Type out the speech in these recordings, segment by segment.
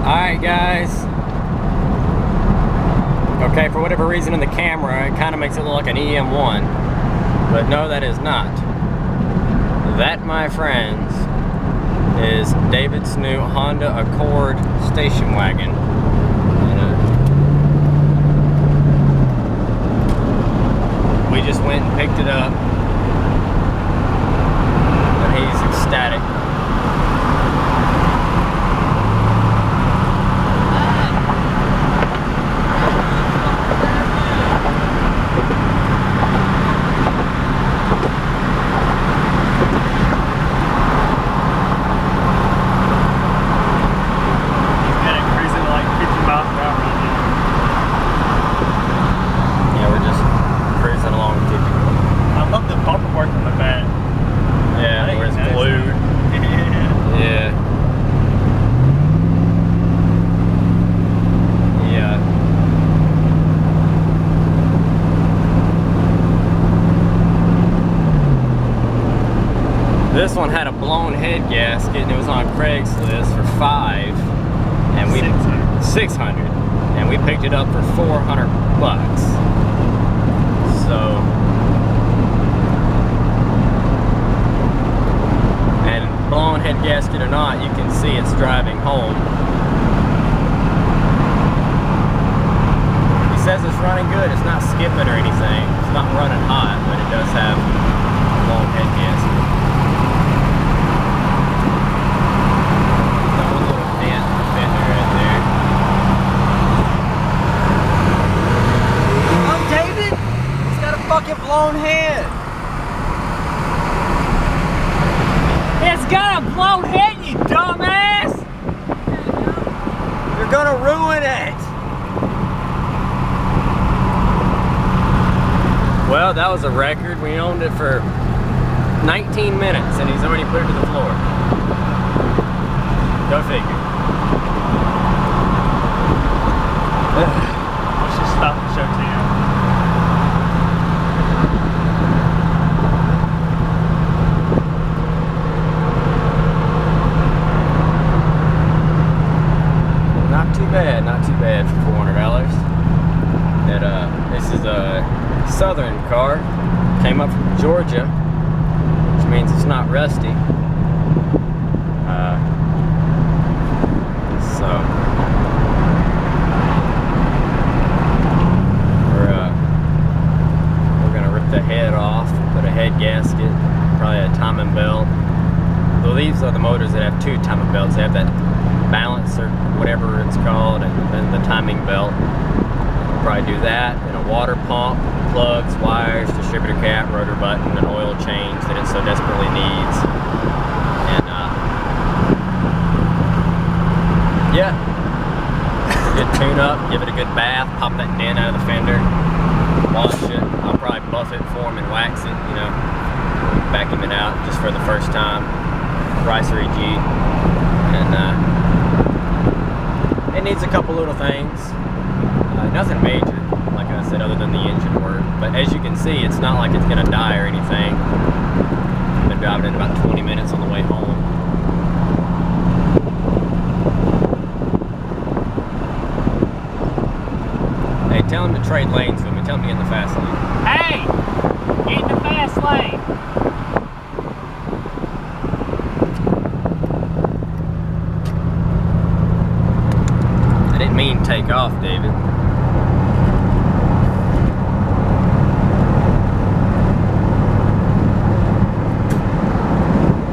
Alright guys, okay, for whatever reason in the camera it kind of makes it look like an EM1, but no, that is not. That, my friends, is David's new Honda Accord station wagon. We just went and picked it up, and he's ecstatic. This one had a blown head gasket and it was on Craigslist for $500 and we $600 and we picked it up for $400. So, and blown head gasket or not, you can see it's driving home. He says it's running good. It's not skipping or anything. It's not running hot, but it does have a blown head gasket. Blown head. It's got a blown head, you dumbass! You're gonna ruin it. Well, that was a record. We owned it for 19 minutes and he's already put it to the floor. Go figure. Let's just stop the show to you. Not too bad for $400. This is a Southern car. Came up from Georgia, which means it's not rusty. So we're gonna rip the head off, put a head gasket, probably a timing belt. Well, these are the motors that have two timing belts. They have that balance or whatever it's called, and then the timing belt. We'll probably do that, and a water pump, plugs, wires, distributor cap, rotor button, an oil change that it so desperately needs. And yeah, good tune up, give it a good bath, pop that dent out of the fender, wash it. I'll probably buff it for him and wax it, you know, vacuum it out just for the first time. Ricer EG, and it needs a couple little things, nothing major, like I said, other than the engine work. But as you can see, it's not like it's going to die or anything. I've been driving it about 20 minutes on the way home. Hey, tell him to trade lanes with me. Tell him to get in the fast lane. Hey! Get in the fast lane! Mean take off, David.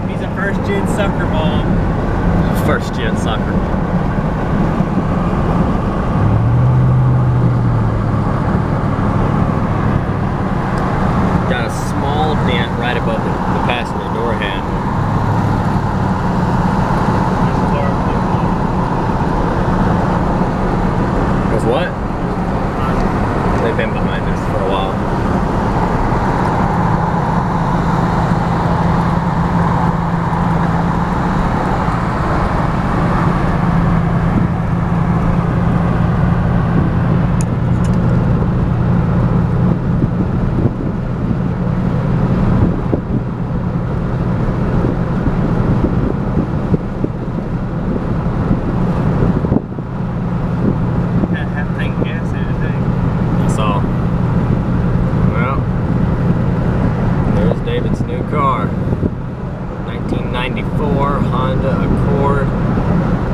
He's a first-gen sucker bomb. First-gen sucker bomb. Got a small dent right above the passenger door handle. What? They've been behind us for a while.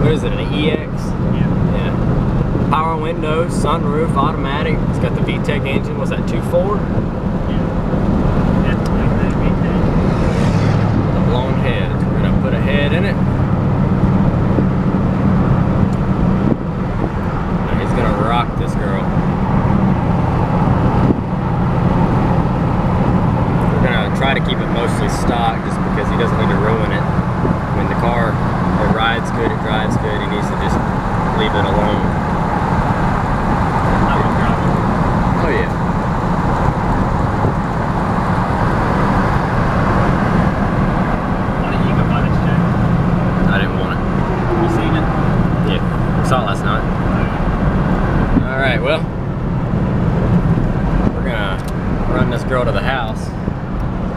What is it, an EX? Yeah. Power windows, sunroof, automatic. It's got the VTEC engine. Was that 2.4? Yeah. Definitely The blown head. We're gonna put a head in it. Now he's gonna rock this girl. We're gonna try to keep it mostly stock just because he doesn't need to ruin it. When the car, it rides good, it drives good, he needs to just leave it alone. Oh yeah. Why didn't you go buy this, Jay? I didn't want it. You seen it? Yeah, we saw it last night. Alright, well, we're gonna run this girl to the house,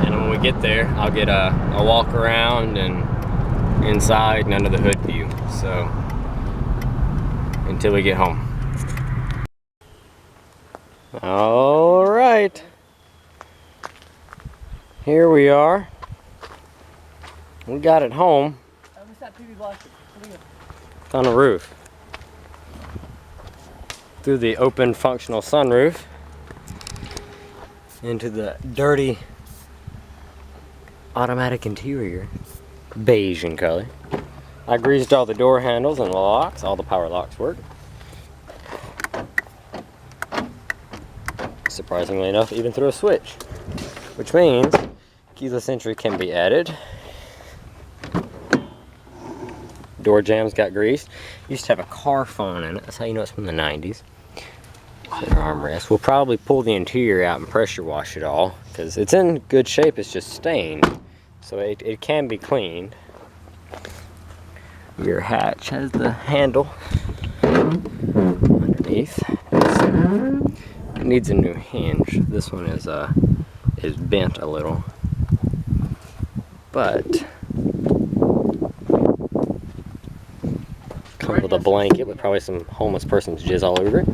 and when we get there, I'll get a walk around and inside and under the hood view. So, until we get home. Alright. Here we are. We got it home. What's that PV block? It's on the roof. Through the open functional sunroof into the dirty automatic interior, beige in color. I greased all the door handles and the locks. All the power locks work. Surprisingly enough, even through a switch, which means keyless entry can be added. Door jambs got greased. Used to have a car phone in it. That's how you know it's from the 90s. Center armrest. We'll probably pull the interior out and pressure wash it all because it's in good shape. It's just stained, so it can be cleaned. Rear hatch has the handle underneath. It needs a new hinge. This one is bent a little, but comes with a blanket with probably some homeless person's jizz all over it.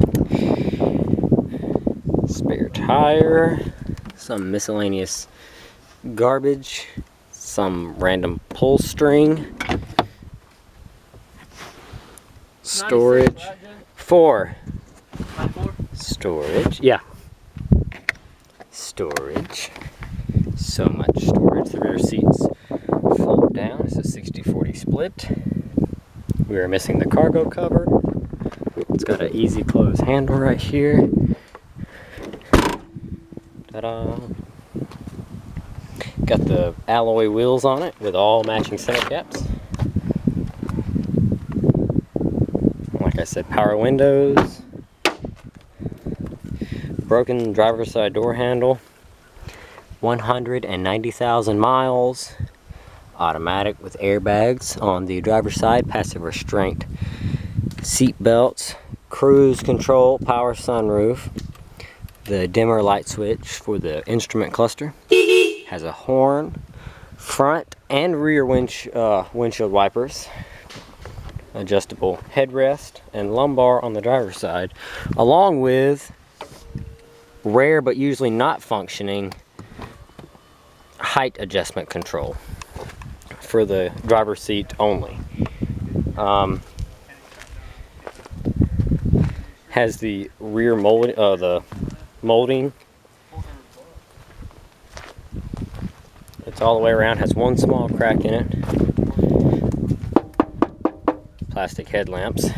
Spare tire, some miscellaneous garbage, some random pull string, storage, 4. Storage, yeah. Storage. So much storage. The rear seats fold down. It's a 60-40 split. We are missing the cargo cover. It's got an easy close handle right here. Ta-da! Got the alloy wheels on it with all matching center caps. Like I said, power windows. Broken driver's side door handle. 190,000 miles. Automatic with airbags on the driver's side. Passive restraint. Seat belts. Cruise control. Power sunroof. The dimmer light switch for the instrument cluster. Has a horn. Front and rear windshield wipers. Adjustable headrest and lumbar on the driver's side. Along with rare but usually not functioning height adjustment control for the driver's seat only. Has the rear molding. It's all the way around. Has one small crack in it. Plastic headlamps.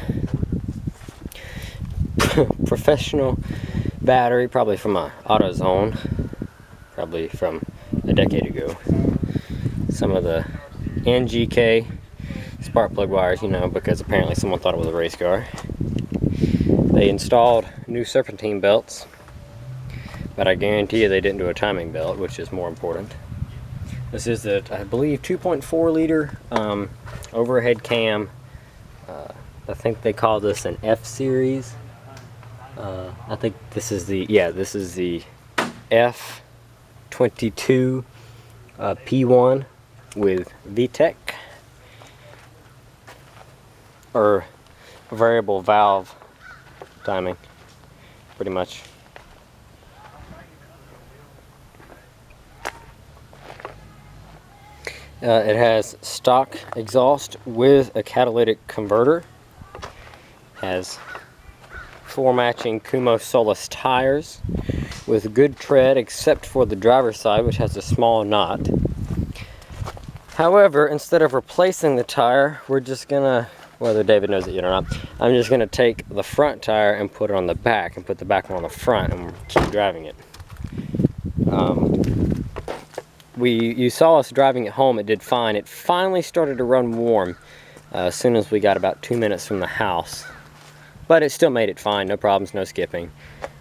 Professional battery, probably from a AutoZone, probably from a decade ago. Some of the NGK spark plug wires, you know, because apparently someone thought it was a race car. They installed new serpentine belts, but I guarantee you they didn't do a timing belt, which is more important. This is the, I believe, 2.4 liter overhead cam. I think they call this an F series. I think this is the, yeah, this is the F22 P1 with VTEC, or variable valve timing, pretty much. It has stock exhaust with a catalytic converter. Has 4 matching Kumo Solus tires with good tread except for the driver's side, which has a small knot. However, instead of replacing the tire, we're just gonna, whether David knows it yet or not, I'm just gonna take the front tire and put it on the back and put the back one on the front and keep driving it. You saw us driving it home, it did fine. It finally started to run warm as soon as we got about 2 minutes from the house. But it still made it fine, no problems, no skipping.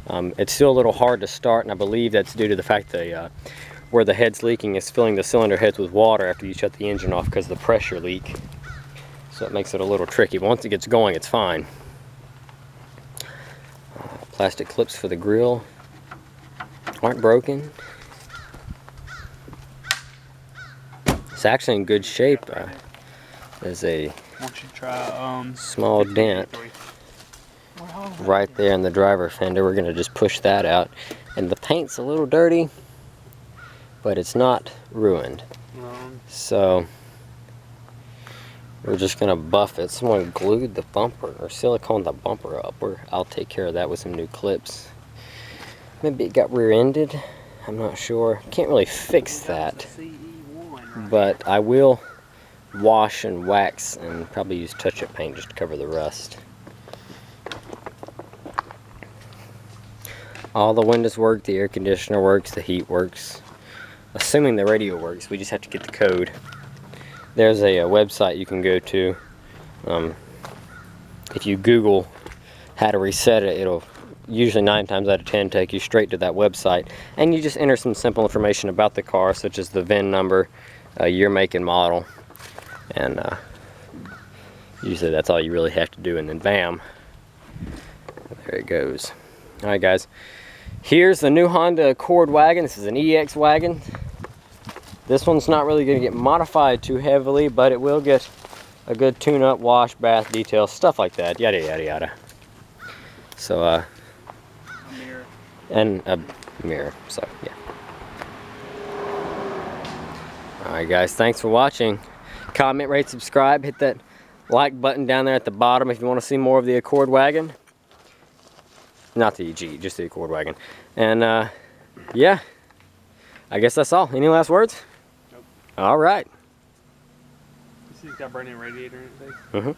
It's still a little hard to start, and I believe that's due to the fact that where the head's leaking is filling the cylinder heads with water after you shut the engine off because of the pressure leak. So it makes it a little tricky. Once it gets going, it's fine. Plastic clips for the grill aren't broken. It's actually in good shape. There's a small dent right there in the driver fender. We're gonna just push that out. And the paint's a little dirty, but it's not ruined. So we're just gonna buff it. Someone glued the bumper or silicone the bumper up. I'll take care of that with some new clips. Maybe it got rear-ended. I'm not sure. Can't really fix that. But I will wash and wax and probably use touch-up paint just to cover the rust. All the windows work, the air conditioner works, the heat works. Assuming the radio works, we just have to get the code. There's a website you can go to. If you Google how to reset it, it'll usually 9 times out of 10 take you straight to that website. And you just enter some simple information about the car, such as the VIN number, year, make, and model. And usually that's all you really have to do, and then bam, there it goes. Alright guys, here's the new Honda Accord Wagon. This is an EX wagon. This one's not really going to get modified too heavily, but it will get a good tune-up, wash, bath, details, stuff like that, yada yada yada. So a mirror. And a mirror, so yeah. Alright guys, thanks for watching. Comment, rate, subscribe, hit that like button down there at the bottom if you want to see more of the Accord Wagon. Not the EG, just the Accord Wagon. And yeah, I guess that's all. Any last words? Nope. Alright. You see it's got a brand new radiator in it, Mm-hmm.